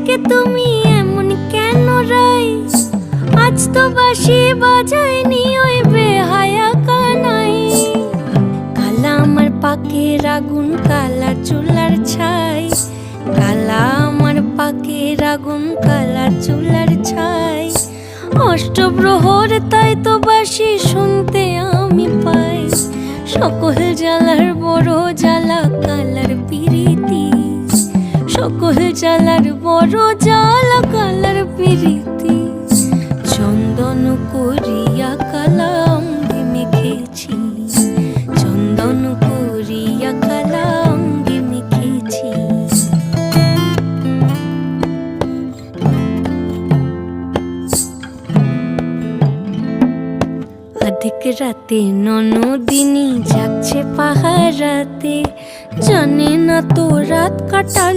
আজকে তুমি এমন কেন রাই? আজ তো বাঁশি বাজায়নি ওই বেহায়া কানাই। কালা আমার পাকের আগুন, কালা চুলার ছাই। কালা আমার পাকের আগুন, কালা চুলার ছাই। অষ্টপ্রহর তাই তো বাঁশি শুনতে আমি পাই। সকল জ্বালার বড় জ্বালা কালার পিরিতি। সকল জ্বালার বড় জ্বালা কালার পিরিতি। চন্দন করিয়া কালা অঙ্গে মেখেছি। চন্দন করিয়া কালা অঙ্গে মেখেছি। আধিক রাতে ননদিনী যাচ্ছে পাহারাতে। জানে না তো রাত কাটালো